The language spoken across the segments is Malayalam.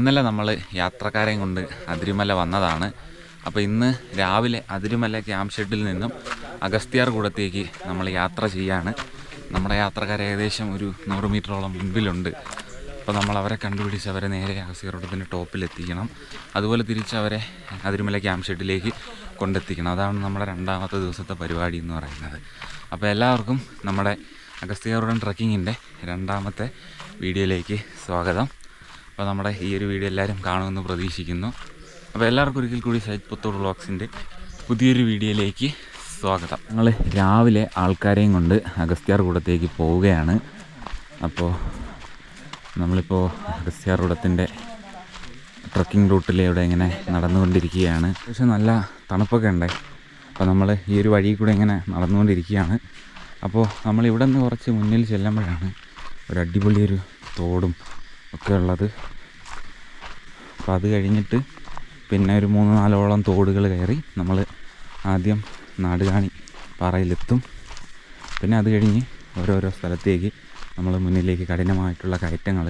ഇന്നലെ നമ്മൾ യാത്രക്കാരെയും കൊണ്ട് അതിരുമല വന്നതാണ്. അപ്പോൾ ഇന്ന് രാവിലെ അതിരുമല ക്യാമ്പ് ഷെഡിൽ നിന്നും അഗസ്ത്യാർകൂടത്തേക്ക് നമ്മൾ യാത്ര ചെയ്യാണ്. നമ്മുടെ യാത്രക്കാർ ഏകദേശം ഒരു 100 മീറ്ററോളം മുമ്പിലുണ്ട്. അപ്പോൾ നമ്മൾ അവരെ കണ്ടുപിടിച്ച് അവരെ നേരെ അഗസ്ത്യാർകൂടത്തിൻ്റെ ടോപ്പിലെത്തിക്കണം. അതുപോലെ തിരിച്ച് അവരെ അതിരുമല ക്യാമ്പ് ഷെഡിലേക്ക് കൊണ്ടെത്തിക്കണം. അതാണ് നമ്മുടെ രണ്ടാമത്തെ ദിവസത്തെ പരിപാടി എന്ന് പറയുന്നത്. അപ്പോൾ എല്ലാവർക്കും നമ്മുടെ അഗസ്ത്യാർകൂടം ട്രക്കിങ്ങിൻ്റെ രണ്ടാമത്തെ വീഡിയോയിലേക്ക് സ്വാഗതം. അപ്പോൾ നമ്മുടെ ഈ ഒരു വീഡിയോ എല്ലാവരും കാണുമെന്ന് പ്രതീക്ഷിക്കുന്നു. അപ്പോൾ എല്ലാവർക്കും ഒരിക്കൽ കൂടി സൈറ്റ് പുത്തൂർ വ്ളോഗ്സിൻ്റെ പുതിയൊരു വീഡിയോയിലേക്ക് സ്വാഗതം. ഞങ്ങൾ രാവിലെ ആൾക്കാരെയും കൊണ്ട് അഗസ്ത്യാർകൂടത്തേക്ക് പോവുകയാണ്. അപ്പോൾ നമ്മളിപ്പോൾ അഗസ്ത്യാർകൂടത്തിൻ്റെ ട്രക്കിംഗ് റൂട്ടിലൂടെ ഇങ്ങനെ നടന്നുകൊണ്ടിരിക്കുകയാണ്. പക്ഷേ നല്ല തണുപ്പൊക്കെ ഉണ്ട്. അപ്പോൾ നമ്മൾ ഈ ഒരു വഴി കൂടെ ഇങ്ങനെ നടന്നുകൊണ്ടിരിക്കുകയാണ്. അപ്പോൾ നമ്മളിവിടെ നിന്ന് കുറച്ച് മുന്നിൽ ചെല്ലുമ്പോഴാണ് ഒരു അടിപൊളിയൊരു തോടും ഒക്കെ ഉള്ളത്. അപ്പോൾ അത് കഴിഞ്ഞിട്ട് പിന്നെ ഒരു 3-4ഓളം തോടുകൾ കയറി നമ്മൾ ആദ്യം നാടുകാണി പാറയിലെത്തും. പിന്നെ അത് കഴിഞ്ഞ് ഓരോരോ സ്ഥലത്തേക്ക് നമ്മൾ മുന്നിലേക്ക് കഠിനമായിട്ടുള്ള കയറ്റങ്ങൾ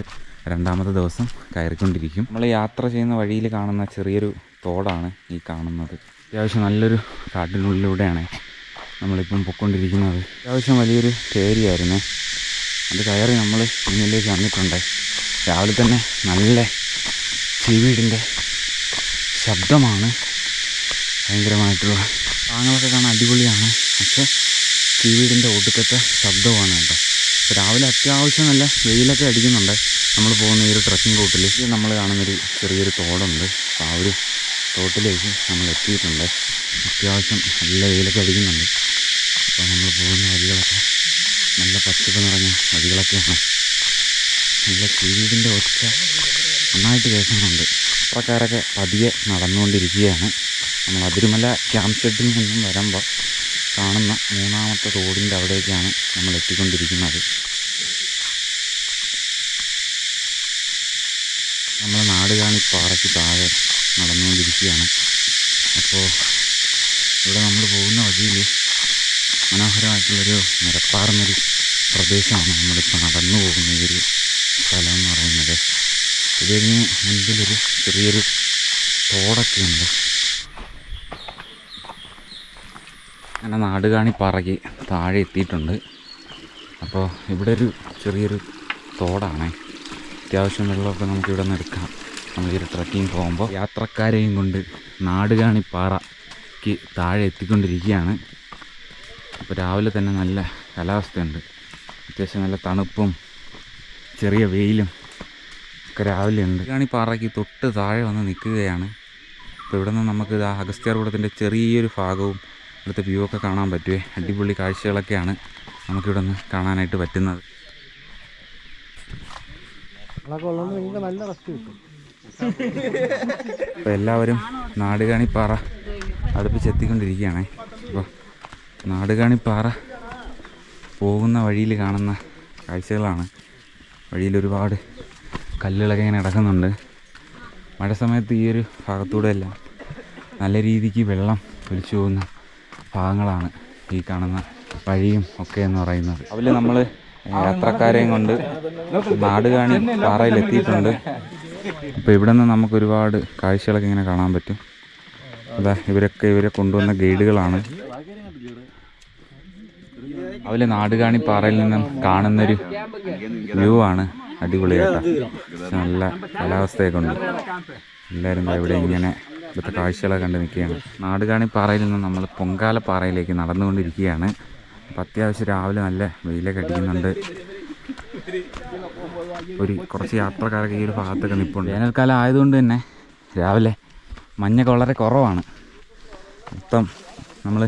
രണ്ടാമത്തെ ദിവസം കയറിക്കൊണ്ടിരിക്കും. നമ്മൾ യാത്ര ചെയ്യുന്ന വഴിയിൽ കാണുന്ന ചെറിയൊരു തോടാണ് ഈ കാണുന്നത്. അത്യാവശ്യം നല്ലൊരു കാട്ടിനുള്ളിലൂടെയാണ് നമ്മളിപ്പം പൊയ്ക്കൊണ്ടിരിക്കുന്നത്. അത്യാവശ്യം വലിയൊരു ഏരിയയായിരുന്നു. അത് കയറി നമ്മൾ മുന്നിലേക്ക് വന്നിട്ടുണ്ട്. രാവിലെ തന്നെ നല്ല ചീവീടിൻ്റെ ശബ്ദമാണ്. ഭയങ്കരമായിട്ടുള്ള താങ്ങളൊക്കെ കാണാൻ അടിപൊളിയാണ്. പക്ഷേ ചീവീടിൻ്റെ ഒടുക്കത്തെ ശബ്ദമാണ് കേട്ടോ. അപ്പോൾ രാവിലെ അത്യാവശ്യം നല്ല വെയിലൊക്കെ അടിക്കുന്നുണ്ട്. നമ്മൾ പോകുന്ന ഈ ഒരു ട്രക്കിംഗ് റൂട്ടിൽ നമ്മൾ കാണുന്നൊരു ചെറിയൊരു തോടുണ്ട്. അപ്പോൾ ആ ഒരു തോട്ടിലേക്ക് നമ്മൾ എത്തിയിട്ടുണ്ട്. അത്യാവശ്യം നല്ല വെയിലൊക്കെ അടിക്കുന്നുണ്ട്. അപ്പോൾ നമ്മൾ പോകുന്ന വഴികളൊക്കെ നല്ല പച്ചപ്പ് നിറഞ്ഞ വഴികളൊക്കെയാണ്. നല്ല ചീവീടിൻ്റെ ഒച്ച നന്നായിട്ട് കേൾക്കുന്നുണ്ട്. യാത്രക്കാരൊക്കെ പതിയെ നടന്നുകൊണ്ടിരിക്കുകയാണ്. നമ്മൾ അതിരുമല ക്യാമ്പ് ഷെഡിൽ നിന്നും വരുമ്പോൾ കാണുന്ന 3ാമത്തെ തോടിൻ്റെ അവിടേക്കാണ് നമ്മൾ എത്തിക്കൊണ്ടിരിക്കുന്നത്. നമ്മൾ നാടുകാണി പാറയ്ക്ക് താഴെ നടന്നുകൊണ്ടിരിക്കുകയാണ്. അപ്പോൾ ഇവിടെ നമ്മൾ പോകുന്ന വഴിയിൽ മനോഹരമായിട്ടുള്ളൊരു നിരപ്പാർന്നൊരു പ്രദേശമാണ് നമ്മളിപ്പോൾ നടന്നു പോകുന്ന ഈ ഒരു സ്ഥലം എന്ന് പറയുന്നത്. ഇതിന് മുൻപിലൊരു ചെറിയൊരു തോടൊക്കെ ഉണ്ട്. അങ്ങനെ നാടുകാണി പാറയ്ക്ക് താഴെ എത്തിയിട്ടുണ്ട്. അപ്പോൾ ഇവിടെ ഒരു ചെറിയൊരു തോടാണ്. അത്യാവശ്യം വെള്ളമൊക്കെ നമുക്കിവിടെ നിന്ന് എടുക്കാം. നമ്മളൊരു ട്രക്കിങ് പോകുമ്പോൾ യാത്രക്കാരെയും കൊണ്ട് നാടുകാണി പാറയ്ക്ക് താഴെ എത്തിക്കൊണ്ടിരിക്കുകയാണ്. അപ്പോൾ രാവിലെ തന്നെ നല്ല കാലാവസ്ഥയുണ്ട്. അത്യാവശ്യം നല്ല തണുപ്പും ചെറിയ വെയിലും ഒക്കെ രാവിലെ ഉണ്ട്. നാടുകാണി പാറയ്ക്ക് തൊട്ട് താഴെ വന്ന് നിൽക്കുകയാണ്. അപ്പോൾ ഇവിടെ നിന്ന് നമുക്ക് അഗസ്ത്യാർകൂടത്തിൻ്റെ ചെറിയൊരു ഭാഗവും ഇവിടുത്തെ വ്യൂ ഒക്കെ കാണാൻ പറ്റുമേ. അടിപൊളി കാഴ്ചകളൊക്കെയാണ് നമുക്കിവിടെ നിന്ന് കാണാനായിട്ട് പറ്റുന്നത്. അപ്പോൾ എല്ലാവരും നാടുകാണി പാറ അടുപ്പിച്ചെത്തിക്കൊണ്ടിരിക്കുകയാണേ. അപ്പോൾ നാടുകാണി പാറ പോകുന്ന വഴിയിൽ കാണുന്ന കാഴ്ചകളാണ്. വഴിയിൽ ഒരുപാട് കല്ലുകളൊക്കെ ഇങ്ങനെ കിടക്കുന്നുണ്ട്. മഴ സമയത്ത് ഈ ഒരു ഭാഗത്തൂടെ എല്ലാം നല്ല രീതിക്ക് വെള്ളം ഒലിച്ചു പോകുന്ന ഭാഗങ്ങളാണ് ഈ കാണുന്ന വഴിയും ഒക്കെ എന്ന് പറയുന്നത്. അതിൽ നമ്മൾ യാത്രക്കാരെയും കൊണ്ട് നാടുകാണി പാറയിലെത്തിയിട്ടുണ്ട്. അപ്പോൾ ഇവിടെ നിന്ന് നമുക്ക് ഒരുപാട് കാഴ്ചകളൊക്കെ ഇങ്ങനെ കാണാൻ പറ്റും. അതാ ഇവരെ കൊണ്ടുവന്ന ഗൈഡുകളാണ്. അതിൽ നാടുകാണി പാറയിൽ നിന്നും കാണുന്നൊരു വ്യൂ ആണ്. അടിപൊളിയായിട്ടാ. നല്ല കാലാവസ്ഥയൊക്കെ ഉണ്ട്. എല്ലാവരും ഇവിടെ ഇങ്ങനെ ഇവിടുത്തെ കാഴ്ചകളൊക്കെ കണ്ട് നിൽക്കുകയാണ്. നാടുകാണി പാറയിൽ നിന്ന് നമ്മൾ പൊങ്കാല പാറയിലേക്ക് നടന്നുകൊണ്ടിരിക്കുകയാണ്. അപ്പം അത്യാവശ്യം രാവിലെ നല്ല വെയിലൊക്കെ അടിക്കുന്നുണ്ട്. കുറച്ച് യാത്രക്കാരൊക്കെ ഈ ഒരു ഭാഗത്തൊക്കെ നിൽപ്പുണ്ട്. വേനൽക്കാലം ആയതുകൊണ്ട് തന്നെ രാവിലെ മഞ്ഞൊക്കെ വളരെ കുറവാണ്. മൊത്തം നമ്മൾ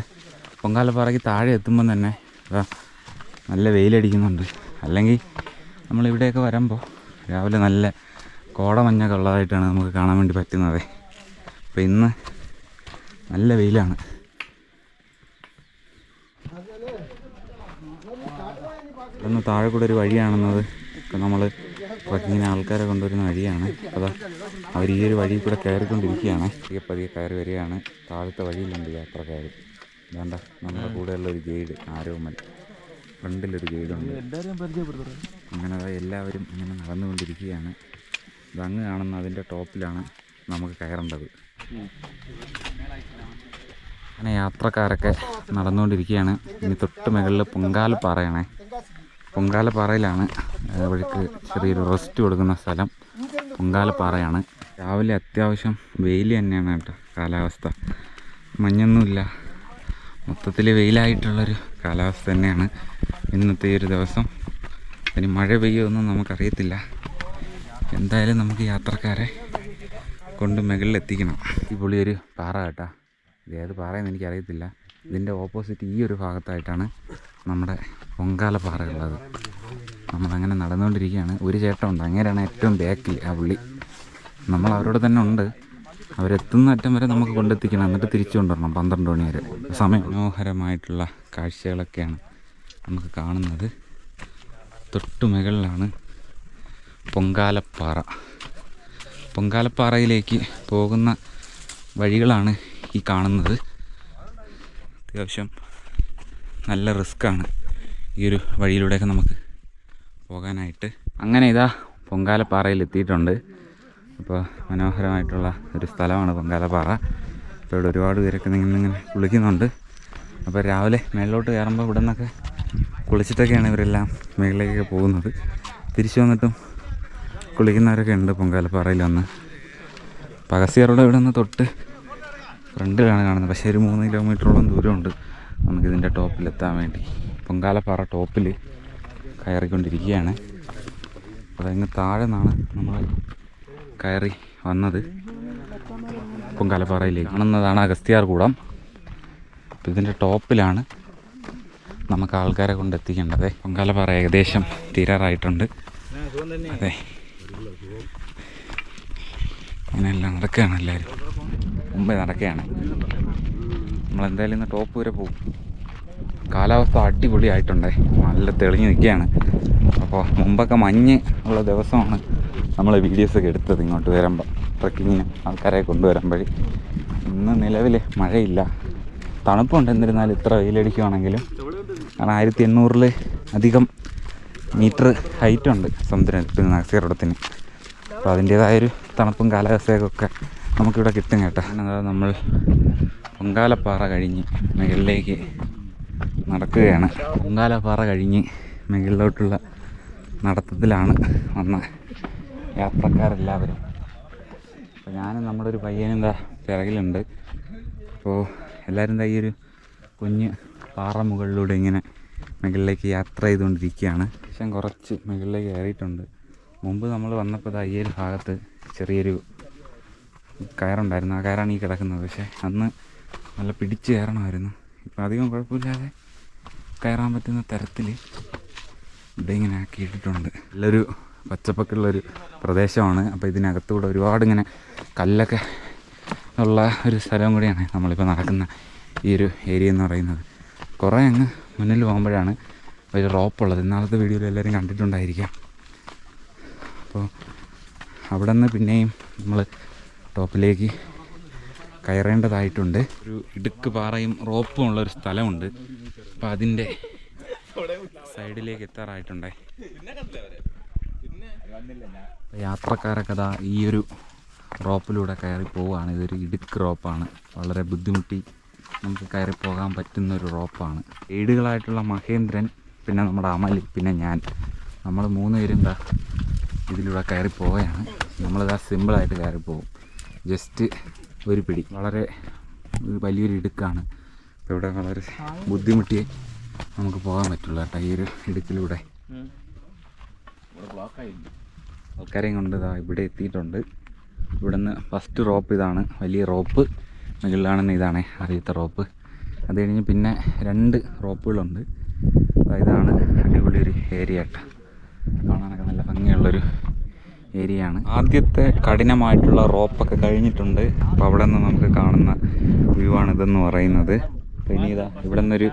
പൊങ്കാലപ്പാറയ്ക്ക് താഴെ എത്തുമ്പം തന്നെ നല്ല വെയിലടിക്കുന്നുണ്ട്. അല്ലെങ്കിൽ നമ്മളിവിടെയൊക്കെ വരുമ്പോൾ രാവിലെ നല്ല കോടമഞ്ഞൊക്കെ ഉള്ളതായിട്ടാണ് നമുക്ക് കാണാൻ വേണ്ടി പറ്റുന്നത്. അപ്പോൾ ഇന്ന് നല്ല വെയിലാണ്. ഇതൊന്ന് താഴെ കൂടെ ഒരു വഴിയാണെന്നത് നമ്മൾ ട്രക്കിങ്ങിന് ആൾക്കാരെ കൊണ്ടുവരുന്ന വഴിയാണ്. അപ്പോൾ അവർ ഈ ഒരു വഴി കൂടെ കയറിക്കൊണ്ടിരിക്കുകയാണ്. പതിയെ കയറി വരികയാണ്. താഴത്തെ വഴിയിലുണ്ട് യാത്രക്കാർ. വേണ്ട നമ്മുടെ കൂടെയുള്ളൊരു ഗൈഡ് ആരോമൽ, ഫ്രണ്ടിലൊരു ഗൈഡുണ്ട്. അങ്ങനെ എല്ലാവരും ഇങ്ങനെ നടന്നുകൊണ്ടിരിക്കുകയാണ്. ഇതങ്ങ് കാണുന്ന അതിൻ്റെ ടോപ്പിലാണ് നമുക്ക് കയറേണ്ടത്. അങ്ങനെ യാത്രക്കാരൊക്കെ നടന്നുകൊണ്ടിരിക്കുകയാണ്. ഇനി തൊട്ട് മുകളിൽ പൊങ്കാലപ്പാറയാണേ. പൊങ്കാലപ്പാറയിലാണ് വഴിക്ക് ചെറിയൊരു റെസ്റ്റ് കൊടുക്കുന്ന സ്ഥലം. പൊങ്കാലപ്പാറയാണ്. രാവിലെ അത്യാവശ്യം വെയിൽ തന്നെയാണ് കേട്ടോ കാലാവസ്ഥ. മഞ്ഞൊന്നുമില്ല, മൊത്തത്തിൽ വെയിലായിട്ടുള്ളൊരു കാലാവസ്ഥ തന്നെയാണ് ഇന്നത്തെ ഈ ഒരു ദിവസം. ഇനി മഴ പെയ്യുമെന്നും നമുക്കറിയത്തില്ല. എന്തായാലും നമുക്ക് യാത്രക്കാരെ കൊണ്ട് മുകളിലെത്തിക്കണം. ഈ പുള്ളിയൊരു പാറ കേട്ടോ. ഇതേത് പാറയെന്ന് എനിക്കറിയത്തില്ല. ഇതിൻ്റെ ഓപ്പോസിറ്റ് ഈ ഒരു ഭാഗത്തായിട്ടാണ് നമ്മുടെ പൊങ്കാലപ്പാറ ഉള്ളത്. നമ്മളങ്ങനെ നടന്നുകൊണ്ടിരിക്കുകയാണ്. ഒരു ചേട്ടനുണ്ട്, അങ്ങനെയാണ് ഏറ്റവും ബാക്കിൽ ആ പുള്ളി. നമ്മൾ അവരോട് തന്നെ ഉണ്ട്. അവരെത്തുന്ന അറ്റം വരെ നമുക്ക് കൊണ്ടെത്തിക്കണം, എന്നിട്ട് തിരിച്ചു കൊണ്ടുവരണം 12 മണി വരെ സമയം. മനോഹരമായിട്ടുള്ള കാഴ്ചകളൊക്കെയാണ് നമുക്ക് കാണുന്നത്. തൊട്ടു മുകളിലാണ് പൊങ്കാലപ്പാറ. പൊങ്കാലപ്പാറയിലേക്ക് പോകുന്ന വഴികളാണ് ഈ കാണുന്നത്. അത്യാവശ്യം നല്ല റിസ്ക്കാണ് ഈ ഒരു വഴിയിലൂടെയൊക്കെ നമുക്ക് പോകാനായിട്ട്. അങ്ങനെ ഇതാ പൊങ്കാലപ്പാറയിൽ എത്തിയിട്ടുണ്ട്. അപ്പോൾ മനോഹരമായിട്ടുള്ള ഒരു സ്ഥലമാണ് പൊങ്കാലപ്പാറ. ഇപ്പോൾ ഇവിടെ ഒരുപാട് പേരൊക്കെ ഇങ്ങനെ കുളിക്കുന്നുണ്ട്. അപ്പോൾ രാവിലെ മേളിലോട്ട് കയറുമ്പോൾ ഇവിടെ നിന്നൊക്കെ കുളിച്ചിട്ടൊക്കെയാണ് ഇവരെല്ലാം മേളിലേക്കൊക്കെ പോകുന്നത്. തിരിച്ചു വന്നിട്ടും കുളിക്കുന്നവരൊക്കെ ഉണ്ട് പൊങ്കാലപ്പാറയിൽ വന്ന്. പകസിയറുടെ ഇവിടെ നിന്ന് തൊട്ട് ഫ്രണ്ടിലാണ് കാണുന്നത്. പക്ഷേ ഒരു 3 കിലോമീറ്ററോളം ദൂരമുണ്ട് നമുക്കിതിൻ്റെ ടോപ്പിലെത്താൻ വേണ്ടി. പൊങ്കാലപ്പാറ ടോപ്പിൽ കയറിക്കൊണ്ടിരിക്കുകയാണ്. അതങ്ങ് താഴെ നിന്നാണ് നമ്മൾ കയറി വന്നത് പൊങ്കാലപ്പാറയിലേക്ക്. കാണുന്നതാണ് അഗസ്ത്യാർകൂടം. അപ്പോൾ ഇതിൻ്റെ ടോപ്പിലാണ് നമുക്ക് ആൾക്കാരെ കൊണ്ടെത്തിക്കേണ്ടത്. പൊങ്കാലപ്പാറ ഏകദേശം തീരാറായിട്ടുണ്ട്. അതെ, അങ്ങനെയെല്ലാം നടക്കുകയാണ്. എല്ലാവരും മുമ്പേ നടക്കുകയാണ്. നമ്മളെന്തായാലും ഇന്ന് ടോപ്പ് വരെ പോകും. കാലാവസ്ഥ അടിപൊളിയായിട്ടുണ്ട്, നല്ല തെളിഞ്ഞ് നിൽക്കുകയാണ്. അപ്പോൾ മുമ്പൊക്കെ മഞ്ഞ് ഉള്ള ദിവസമാണ് നമ്മൾ വീഡിയോസൊക്കെ എടുത്തത് ഇങ്ങോട്ട് വരുമ്പോൾ, ട്രക്കിങ്ങിന് ആൾക്കാരെ കൊണ്ടുവരുമ്പോൾ. ഇന്ന് നിലവിൽ മഴയില്ല, തണുപ്പുണ്ട്. എന്നിരുന്നാലും ഇത്ര വെയിലടിക്കുകയാണെങ്കിലും, കാരണം 1800 അധികം മീറ്റർ ഹൈറ്റുണ്ട് സമുദ്രത്തിൽ നിന്ന് അഗസ്ത്യർകൂടത്തിന്. അപ്പോൾ അതിൻ്റേതായൊരു തണുപ്പും കാലാവസ്ഥയൊക്കെ നമുക്കിവിടെ കിട്ടും കേട്ടോ. അതായത് നമ്മൾ പൊങ്കാലപ്പാറ കഴിഞ്ഞ് മുകളിലേക്ക് നടക്കുകയാണ്. പൊങ്കാലപ്പാറ കഴിഞ്ഞ് മുകളിലോട്ടുള്ള നടത്തത്തിലാണ് വന്ന യാത്രക്കാരെല്ലാവരും. അപ്പോൾ ഞാനും നമ്മുടെ ഒരു പയ്യനും എന്താ പിറകിലുണ്ട്. അപ്പോൾ എല്ലാവരും എന്താ ഈ ഒരു കുഞ്ഞ് പാറ മുകളിലൂടെ ഇങ്ങനെ മുകളിലേക്ക് യാത്ര ചെയ്തുകൊണ്ടിരിക്കുകയാണ്. ശേഷം കുറച്ച് മുകളിലേക്ക് കയറിയിട്ടുണ്ട്. മുമ്പ് നമ്മൾ വന്നപ്പോൾ ഈ ഒരു ഭാഗത്ത് ചെറിയൊരു കയറുണ്ടായിരുന്നു. ആ കയറാണ് ഈ കിടക്കുന്നത്. പക്ഷേ അന്ന് നല്ല പിടിച്ച് കയറണമായിരുന്നു. ഇപ്പം അധികം കുഴപ്പമില്ലാതെ കയറാൻ പറ്റുന്ന തരത്തിൽ ഇവിടെ ഇങ്ങനെ ആക്കിയിട്ടുണ്ട്. നല്ലൊരു പച്ചപ്പൊക്കെയുള്ളൊരു പ്രദേശമാണ്. അപ്പോൾ ഇതിനകത്തൂടെ ഒരുപാട് ഇങ്ങനെ കല്ലൊക്കെ ഉള്ള ഒരു സ്ഥലവും കൂടിയാണ് നമ്മളിപ്പോൾ നടക്കുന്ന ഈ ഒരു ഏരിയ എന്ന് പറയുന്നത്. കുറേ അങ്ങ് മുന്നിൽ പോകുമ്പോഴാണ് ഒരു റോപ്പുള്ളത്. ഇന്നാളത്തെ വീഡിയോയിൽ എല്ലാവരും കണ്ടിട്ടുണ്ടായിരിക്കാം. അപ്പോൾ അവിടെ നിന്ന് പിന്നെയും നമ്മൾ ടോപ്പിലേക്ക് കയറേണ്ടതായിട്ടുണ്ട്. ഒരു ഇടുക്ക് പാറയും റോപ്പും ഉള്ളൊരു സ്ഥലമുണ്ട്. അപ്പോൾ അതിൻ്റെ സൈഡിലേക്ക് എത്താറായിട്ടുണ്ടേ. യാത്രക്കാരൊക്കെ അതാ ഈ ഒരു റോപ്പിലൂടെ കയറി പോവുകയാണ്. ഇതൊരു ഇടുക്ക് റോപ്പാണ്. വളരെ ബുദ്ധിമുട്ടി നമുക്ക് കയറി പോകാൻ പറ്റുന്നൊരു റോപ്പാണ്. ഗൈഡുകളായിട്ടുള്ള മഹേന്ദ്രൻ, പിന്നെ നമ്മുടെ അമൽ, പിന്നെ നമ്മൾ 3 പേരും എന്താ ഇതിലൂടെ കയറി പോവുകയാണ്. നമ്മളിതാ സിമ്പിളായിട്ട് കയറി പോകും. ജസ്റ്റ് ഒരു പിടി. വളരെ വലിയൊരു ഇടുക്കാണ്. അപ്പോൾ ഇവിടെ വളരെ ബുദ്ധിമുട്ടിയേ നമുക്ക് പോകാൻ പറ്റുള്ളൂ കേട്ടോ ഈ ഒരു ഇടുക്കിലൂടെ. ആൾക്കാരെയും കൊണ്ട് ഇതാ ഇവിടെ എത്തിയിട്ടുണ്ട്. ഇവിടെ നിന്ന് ഫസ്റ്റ് റോപ്പ് ഇതാണ്, വലിയ റോപ്പ്. മുകളിലാണെന്ന് ഇതാണ് അറിയത്ത റോപ്പ്. അത് കഴിഞ്ഞ് പിന്നെ 2 റോപ്പുകളുണ്ട്. ഇതാണ് അടിപൊളി ഒരു ഏരിയ കേട്ടോ. കാണാനൊക്കെ നല്ല ഭംഗിയുള്ളൊരു ഏരിയയാണ്. ആദ്യത്തെ കഠിനമായിട്ടുള്ള റോപ്പൊക്കെ കഴിഞ്ഞിട്ടുണ്ട്. അപ്പോൾ അവിടെ നിന്ന് നമുക്ക് കാണുന്ന വ്യൂ ആണ് ഇതെന്ന് പറയുന്നത്. പിന്നെ ഇതാ ഇവിടെ നിന്നൊരു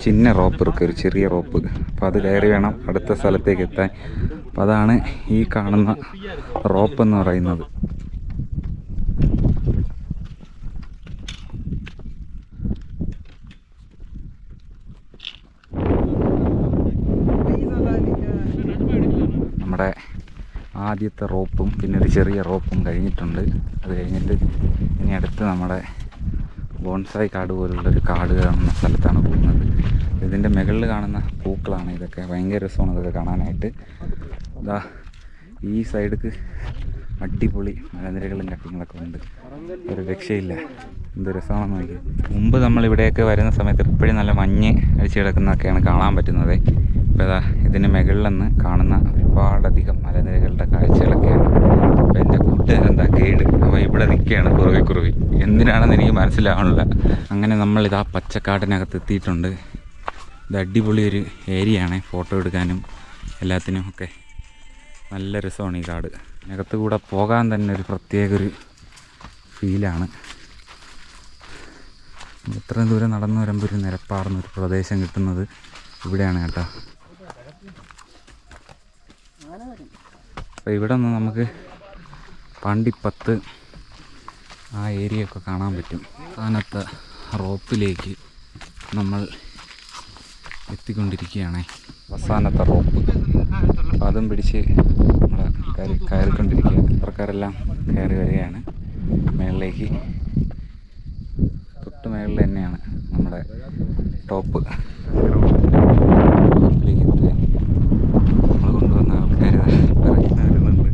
ചിന്ന റോപ്പ് ഇരിക്കും, ഒരു ചെറിയ റോപ്പ്. അപ്പോൾ അത് കയറി വേണം അടുത്ത സ്ഥലത്തേക്ക് എത്താൻ. അപ്പോൾ അതാണ് ഈ കാണുന്ന റോപ്പ് എന്ന് പറയുന്നത്. നമ്മുടെ ആ ആദ്യത്തെ റോപ്പും പിന്നെ ഒരു ചെറിയ റോപ്പും കഴിഞ്ഞിട്ടുണ്ട്. അത് കഴിഞ്ഞിട്ട് ഇനി അടുത്ത് നമ്മുടെ ബോൺസായി കാട് പോലുള്ളൊരു കാട് കാണുന്ന സ്ഥലത്താണ് പോകുന്നത്. ഇതിൻ്റെ മുകളിൽ കാണുന്ന പൂക്കളാണ് ഇതൊക്കെ. ഭയങ്കര രസമാണ് ഇതൊക്കെ കാണാനായിട്ട്. ഇതാ ഈ സൈഡിക്ക് അടിപൊളി മലനിരകളും കട്ടിങ്ങളൊക്കെ ഉണ്ട്, ഒരു രക്ഷയില്ല. എന്ത് രസമാണെന്ന് നോക്കി. മുമ്പ് നമ്മളിവിടെയൊക്കെ വരുന്ന സമയത്ത് എപ്പോഴും നല്ല മഞ്ഞ് അടിച്ച് കിടക്കുന്നതൊക്കെയാണ് കാണാൻ പറ്റുന്നത്. ഇപ്പോൾ ഇതാ ഇതിന് മുകളിൽ നിന്ന് കാണുന്ന ഒരുപാടധികം മലനിരകളുടെ കാഴ്ചകളൊക്കെയാണ്. അപ്പോൾ എൻ്റെ കൂട്ടുകാരെന്താ ഗൈഡ്, അപ്പോൾ ഇവിടെ നിൽക്കുകയാണ് കുറുകി. എന്തിനാണെന്ന് എനിക്ക് മനസ്സിലാവണില്ല. അങ്ങനെ നമ്മളിതാ പച്ചക്കാടിനകത്ത് എത്തിയിട്ടുണ്ട്. ഇത് അടിപൊളി ഒരു ഏരിയയാണ്, ഫോട്ടോ എടുക്കാനും എല്ലാത്തിനും ഒക്കെ നല്ല രസമാണ് ഈ കാട്. അതിനകത്ത് കൂടെ പോകാൻ തന്നെ ഒരു പ്രത്യേക ഒരു ഫീലാണ്. ഇത്രയും ദൂരം നടന്നു വരുമ്പോൾ ഒരു നിരപ്പാർന്നൊരു പ്രദേശം കിട്ടുന്നത് ഇവിടെയാണ് കേട്ടോ. അപ്പോൾ ഇവിടെ നിന്ന് നമുക്ക് പാണ്ടിപ്പത്ത് ആ ഏരിയയൊക്കെ കാണാൻ പറ്റും. അവസാനത്തെ റോപ്പിലേക്ക് നമ്മൾ എത്തിക്കൊണ്ടിരിക്കുകയാണ്. അവസാനത്തെ റോപ്പ്, അപ്പോൾ അതും പിടിച്ച് നമ്മൾ കയറിക്കൊണ്ടിരിക്കുകയാണ്. ഇപ്പുറക്കാരെല്ലാം കയറി വരികയാണ് മേളിലേക്ക്. തൊട്ട് മേളിൽ തന്നെയാണ് നമ്മുടെ ടോപ്പ്. ടോപ്പിലേക്ക് എത്തുക. നമ്മൾ കൊണ്ടുവന്ന ആൾക്കാർ വരുന്നുണ്ട്.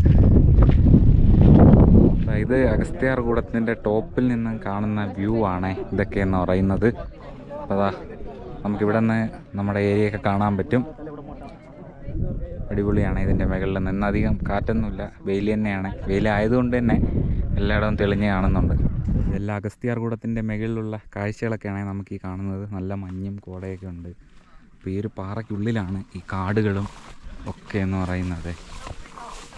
ഇത് അഗസ്ത്യാർകൂടത്തിൻ്റെ ടോപ്പിൽ നിന്നും കാണുന്ന വ്യൂ ആണ് ഇതൊക്കെയെന്ന് പറയുന്നത്. അപ്പോൾ അതാ നമുക്കിവിടെ നിന്ന് നമ്മുടെ ഏരിയയൊക്കെ കാണാൻ പറ്റും. അടിപൊളിയാണ്. ഇതിൻ്റെ മുകളിൽ നിന്ന് അധികം കാറ്റൊന്നുമില്ല, വെയിൽ തന്നെയാണ്. വെയിലായതുകൊണ്ട് തന്നെ എല്ലായിടവും തെളിഞ്ഞ് കാണുന്നുണ്ട്. ഇതെല്ലാം അഗസ്ത്യാർകൂടത്തിൻ്റെ മുകളിലുള്ള കാഴ്ചകളൊക്കെയാണ് നമുക്ക് ഈ കാണുന്നത്. നല്ല മഞ്ഞും കോടയൊക്കെ ഉണ്ട്. അപ്പോൾ ഈ ഒരു പാറയ്ക്കുള്ളിലാണ് ഈ കാടുകളും ഒക്കെ എന്ന് പറയുന്നത്.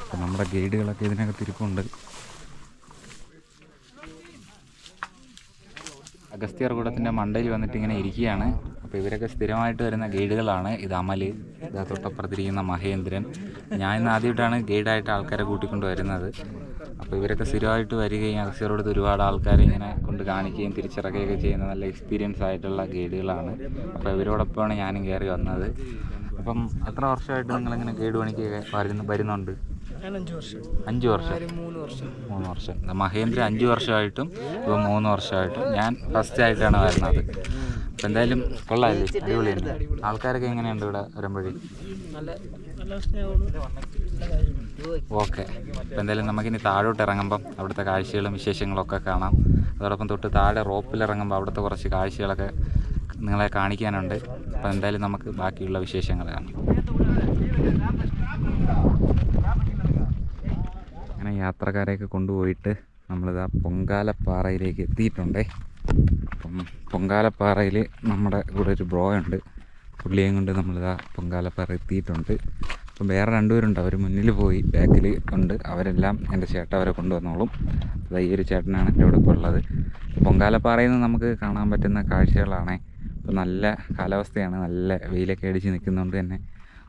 അപ്പോൾ നമ്മുടെ ഗൈഡുകളൊക്കെ ഇതിനകത്ത് ഇരിപ്പുണ്ട്. അഗസ്ത്യാർകൂടത്തിൻ്റെ മണ്ടയിൽ വന്നിട്ട് ഇങ്ങനെ ഇരിക്കുകയാണ്. അപ്പോൾ ഇവരൊക്കെ സ്ഥിരമായിട്ട് വരുന്ന ഗൈഡുകളാണ്. ഇത് അമൽ, ഇതാ തൊട്ടപ്പുറത്തിരിക്കുന്ന മഹേന്ദ്രൻ. ഞാൻ ഇന്ന് ആദ്യമായിട്ടാണ് ഗൈഡായിട്ട് ആൾക്കാരെ കൂട്ടിക്കൊണ്ട് വരുന്നത്. അപ്പോൾ ഇവരൊക്കെ സ്ഥിരമായിട്ട് വരികയും അഗസ്ത്യാർകൂടത്ത് ഒരുപാട് ആൾക്കാരെ ഇങ്ങനെ കൊണ്ട് കാണിക്കുകയും തിരിച്ചിറക്കുകയൊക്കെ ചെയ്യുന്ന നല്ല എക്സ്പീരിയൻസ് ആയിട്ടുള്ള ഗൈഡുകളാണ്. അപ്പോൾ ഇവരോടൊപ്പമാണ് ഞാനും കയറി വന്നത്. അപ്പം എത്ര വർഷമായിട്ട് നിങ്ങളിങ്ങനെ ഗൈഡ് പണിക്ക് വരുന്നുണ്ട്? 5 വർഷം. 3 വർഷം. മഹേന്ദ്ര 5 വർഷമായിട്ടും ഇപ്പോൾ 3 വർഷമായിട്ടും. ഞാൻ ഫസ്റ്റായിട്ടാണ് വരുന്നത്. അപ്പോൾ എന്തായാലും കൊള്ളാമല്ലേ, അടിപൊളിയുണ്ട്. ആൾക്കാരൊക്കെ എങ്ങനെയുണ്ട് ഇവിടെ വരുമ്പോഴേ? ഓക്കെ. അപ്പോൾ എന്തായാലും നമുക്കിനി താഴോട്ട് ഇറങ്ങുമ്പം അവിടുത്തെ കാഴ്ചകളും വിശേഷങ്ങളൊക്കെ കാണാം. അതോടൊപ്പം തൊട്ട് താഴെ റോപ്പിലിറങ്ങുമ്പോൾ അവിടുത്തെ കുറച്ച് കാഴ്ചകളൊക്കെ നിങ്ങളെ കാണിക്കാനുണ്ട്. അപ്പോൾ എന്തായാലും നമുക്ക് ബാക്കിയുള്ള വിശേഷങ്ങൾ കാണാം. അങ്ങനെ യാത്രക്കാരെയൊക്കെ കൊണ്ടുപോയിട്ട് നമ്മളിതാ പൊങ്കാലപ്പാറയിലേക്ക് എത്തിയിട്ടുണ്ടേ. അപ്പം പൊങ്കാലപ്പാറയിൽ നമ്മുടെ കൂടെ ഒരു ബ്രോ ഉണ്ട്. പുള്ളിയെയും കൊണ്ട് നമ്മളിതാ പൊങ്കാലപ്പാറ എത്തിയിട്ടുണ്ട്. അപ്പം വേറെ 2 പേരുണ്ട്, അവർ മുന്നിൽ പോയി, ബാക്കിൽ ഉണ്ട്. അവരെല്ലാം എൻ്റെ ചേട്ടൻ അവരെ കൊണ്ടുവന്നോളും. അതാ ഈ ഒരു ചേട്ടനാണ് എൻ്റെ ഇവിടെ ഇപ്പോൾ ഉള്ളത്. പൊങ്കാലപ്പാറയിൽ നിന്ന് നമുക്ക് കാണാൻ പറ്റുന്ന കാഴ്ചകളാണ്. ഇപ്പോൾ നല്ല കാലാവസ്ഥയാണ്, നല്ല വെയിലൊക്കെ അടിച്ച് നിൽക്കുന്നതുകൊണ്ട് തന്നെ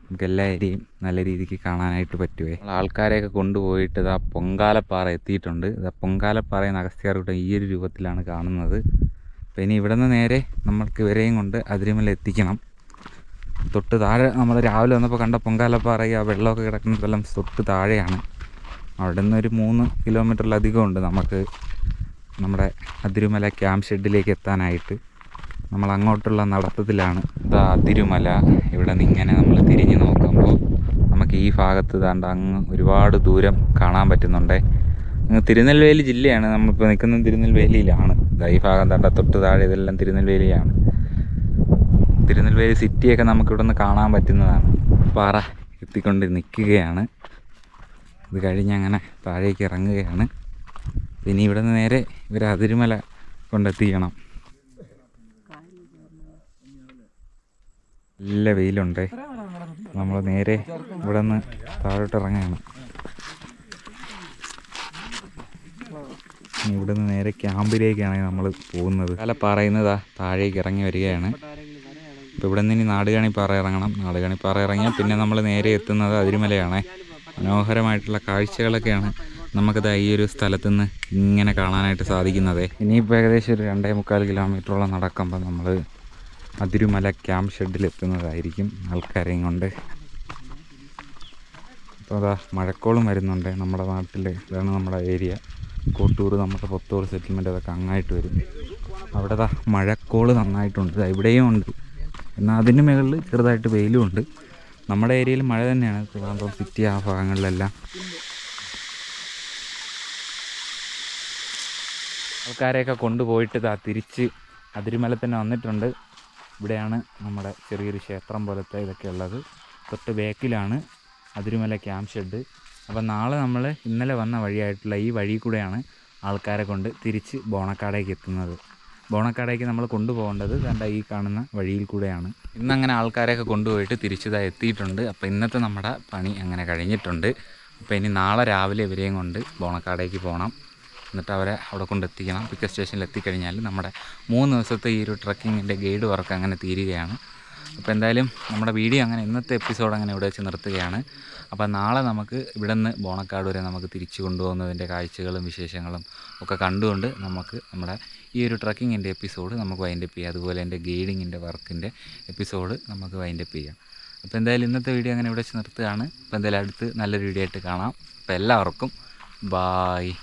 നമുക്ക് എല്ലാ ഏരിയയും നല്ല രീതിക്ക് കാണാനായിട്ട് പറ്റുമേ. ആൾക്കാരെയൊക്കെ കൊണ്ടുപോയിട്ട് ഇതാ പൊങ്കാലപ്പാറ എത്തിയിട്ടുണ്ട്. ഇതാ പൊങ്കാലപ്പാറയിൽ നിന്ന് അഗസ്ത്യാർകൂടം ഈ ഒരു രൂപത്തിലാണ് കാണുന്നത്. അപ്പോൾ ഇനി ഇവിടെ നിന്ന് നേരെ നമ്മൾക്ക് ഇവരെയും കൊണ്ട് അതിരമല എത്തിക്കണം. തൊട്ട് താഴെ നമ്മൾ രാവിലെ വന്നപ്പോൾ കണ്ട പൊങ്കാലപ്പാറ ആ വെള്ളമൊക്കെ കിടക്കുന്ന സ്ഥലം തൊട്ട് താഴെയാണ്. അവിടെ നിന്ന് ഒരു 3 കിലോമീറ്ററിലധികം ഉണ്ട് നമുക്ക് നമ്മുടെ അതിരമല ക്യാമ്പ് ഷെഡിലേക്ക് എത്താനായിട്ട്. നമ്മൾ അങ്ങോട്ടുള്ള നടത്തത്തിലാണ്. ഇതാ അതിരമല. ഇവിടെ നിന്ന് ഇങ്ങനെ നമ്മൾ തിരിഞ്ഞ് നോക്കുമ്പോൾ നമുക്ക് ഈ ഭാഗത്ത് താണ്ട് അങ്ങ് ഒരുപാട് ദൂരം കാണാൻ പറ്റുന്നുണ്ട്. തിരുനെൽവേലി ജില്ലയാണ്, നമ്മളിപ്പോൾ നിൽക്കുന്നത് തിരുനെൽവേലിയിലാണ്. ഇതാ ഈ ഭാഗം താണ്ട തൊട്ട് താഴെ ഇതെല്ലാം തിരുനെൽവേലിയാണ്. തിരുനെൽവേലി സിറ്റിയൊക്കെ നമുക്കിവിടെ നിന്ന് കാണാൻ പറ്റുന്നതാണ്. പാറ എത്തിക്കൊണ്ട് നിൽക്കുകയാണ്. ഇത് കഴിഞ്ഞ് അങ്ങനെ താഴേക്ക് ഇറങ്ങുകയാണ്. ഇനി ഇവിടെ നിന്ന് നേരെ ഇവർ അതിരമല കൊണ്ടെത്തിക്കണം. നല്ല വെയിലുണ്ട്. നമ്മൾ നേരെ ഇവിടെ നിന്ന് താഴോട്ട് ഇറങ്ങുകയാണ്. ഇവിടെ നിന്ന് നേരെ ക്യാമ്പിലേക്കാണ് നമ്മൾ പോകുന്നത്. പാറയുന്നതാ താഴേക്ക് ഇറങ്ങി വരികയാണ്. അപ്പോൾ ഇവിടെ നിന്ന് ഇനി നാടുകാണിപ്പാറ ഇറങ്ങണം. നാടുകാണിപ്പാറ ഇറങ്ങിയാൽ പിന്നെ നമ്മൾ നേരെ എത്തുന്നത് അതിരമലയാണ്. മനോഹരമായിട്ടുള്ള കാഴ്ചകളൊക്കെയാണ് നമുക്കത് ഈ ഒരു സ്ഥലത്തു നിന്ന് ഇങ്ങനെ കാണാനായിട്ട് സാധിക്കുന്നത്. ഇനിയിപ്പോൾ ഏകദേശം ഒരു 2.25 കിലോമീറ്ററോളം നടക്കുമ്പോൾ നമ്മൾ അതിരമല ക്യാമ്പ് ഷെഡിൽ എത്തുന്നതായിരിക്കും ആൾക്കാരെയും കൊണ്ട്. അപ്പോൾ അതാ മഴക്കോളും വരുന്നുണ്ട് നമ്മുടെ നാട്ടിൽ. ഇതാണ് നമ്മുടെ ഏരിയ. കോട്ടൂർ, നമ്മുടെ പൊത്തൂർ സെറ്റിൽമെൻറ്റ് അതൊക്കെ അങ്ങായിട്ട് വരും. അവിടെ ദാ മഴക്കോള് നന്നായിട്ടുണ്ട്, ഇവിടെയും ഉണ്ട്. എന്നാൽ അതിന് മുകളിൽ ചെറുതായിട്ട് വെയിലും ഉണ്ട്. നമ്മുടെ ഏരിയയിൽ മഴ തന്നെയാണ്, ട്രിവാൻഡ്രം സിറ്റി ആ ഭാഗങ്ങളിലെല്ലാം. ആൾക്കാരെയൊക്കെ കൊണ്ടുപോയിട്ട് തിരിച്ച് അതിരുമല തന്നെ വന്നിട്ടുണ്ട്. ഇവിടെയാണ് നമ്മുടെ ചെറിയൊരു ക്ഷേത്രം പോലത്തെ ഇതൊക്കെ ഉള്ളത്. തൊട്ട് ബാക്കിലാണ് അതിരുമല ക്യാമ്പ് ഷെഡ്. അപ്പോൾ നാളെ നമ്മൾ ഇന്നലെ വന്ന വഴിയായിട്ടുള്ള ഈ വഴി കൂടെയാണ് ആൾക്കാരെ കൊണ്ട് തിരിച്ച് ബോണക്കാടേക്ക് എത്തുന്നത്. ബോണക്കാടേക്ക് നമ്മൾ കൊണ്ടുപോകേണ്ടത് കണ്ട ഈ കാണുന്ന വഴിയിൽ കൂടെയാണ്. ഇന്നങ്ങനെ ആൾക്കാരെയൊക്കെ കൊണ്ടുപോയിട്ട് തിരിച്ചിതാ എത്തിയിട്ടുണ്ട്. അപ്പോൾ ഇന്നത്തെ നമ്മുടെ പണി അങ്ങനെ കഴിഞ്ഞിട്ടുണ്ട്. അപ്പോൾ ഇനി നാളെ രാവിലെ ഇവരെയും കൊണ്ട് ബോണക്കാടേക്ക് പോകണം. എന്നിട്ട് അവരെ അവിടെ കൊണ്ടെത്തിക്കണം. പിക്കപ്പ് സ്റ്റേഷനിൽ എത്തിക്കഴിഞ്ഞാൽ നമ്മുടെ 3 ദിവസത്തെ ഈ ഒരു ട്രക്കിങ്ങിൻ്റെ ഗൈഡ് വർക്ക് അങ്ങനെ തീരുകയാണ്. അപ്പോൾ എന്തായാലും നമ്മുടെ വീഡിയോ അങ്ങനെ ഇന്നത്തെ എപ്പിസോഡ് അങ്ങനെ ഇവിടെ വെച്ച് നിർത്തുകയാണ്. അപ്പോൾ നാളെ നമുക്ക് ഇവിടെ നിന്ന് ബോണക്കാട് വരെ നമുക്ക് തിരിച്ചു കൊണ്ടുപോകുന്നതിൻ്റെ കാഴ്ചകളും വിശേഷങ്ങളും ഒക്കെ കണ്ടുകൊണ്ട് നമുക്ക് നമ്മുടെ ഈ ഒരു ട്രക്കിങ്ങിൻ്റെ എപ്പിസോഡ് നമുക്ക് വൈൻഡപ്പ് ചെയ്യാം. അതുപോലെ എൻ്റെ ഗൈഡിങ്ങിൻ്റെ വർക്കിൻ്റെ എപ്പിസോഡ് നമുക്ക് വൈൻഡപ്പ് ചെയ്യാം. അപ്പോൾ എന്തായാലും ഇന്നത്തെ വീഡിയോ അങ്ങനെ ഇവിടെ വെച്ച് നിർത്തുകയാണ്. അപ്പോൾ എന്തായാലും അടുത്ത് നല്ലൊരു വീഡിയോ ആയിട്ട് കാണാം. അപ്പോൾ എല്ലാവർക്കും ബായ്.